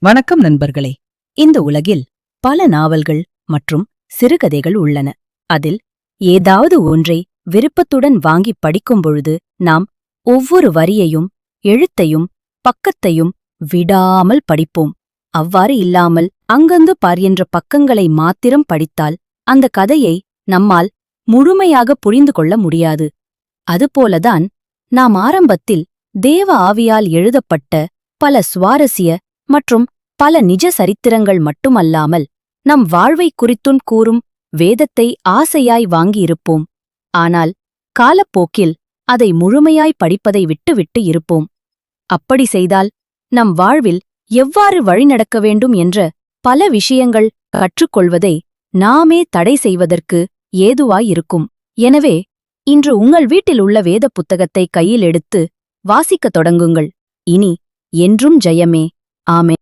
வணக்கம் நண்பர்களே. இந்த உலகில் பல நாவல்கள் மற்றும் சிறுகதைகள் உள்ளன. அதில் ஏதாவது ஒன்றை விருப்பத்துடன் வாங்கி படிக்கும் பொழுது நாம் ஒவ்வொரு வரியையும் எழுத்தையும் பக்கத்தையும் விடாமல் படிப்போம். அவ்வாறு இல்லாமல் அங்கங்கு பார்க்கின்ற பக்கங்களை மாத்திரம் படித்தால் அந்த கதையை நம்மால் முழுமையாக புரிந்து கொள்ள முடியாது. அதுபோலதான் நாம் ஆரம்பத்தில் தேவ ஆவியால் எழுதப்பட்ட பல சுவாரஸ்ய மற்றும் பல நிஜ சரித்திரங்கள் மட்டுமல்லாமல் நம் வாழ்வை குறித்தும் கூறும் வேதத்தை ஆசையாய் வாங்கியிருப்போம். ஆனால் காலப்போக்கில் அதை முழுமையாய் படிப்பதை விட்டுவிட்டு இருப்போம். அப்படி செய்தால் நம் வாழ்வில் எவ்வாறு வழிநடக்க வேண்டும் என்ற பல விஷயங்கள் கற்றுக்கொள்வதை நாமே தடை செய்வதற்கு ஏதுவாயிருக்கும். எனவே இன்று உங்கள் வீட்டில் உள்ள வேத புத்தகத்தை கையில் எடுத்து வாசிக்கத் தொடங்குங்கள். இனி என்றும் ஜெயமே. ஆமென்.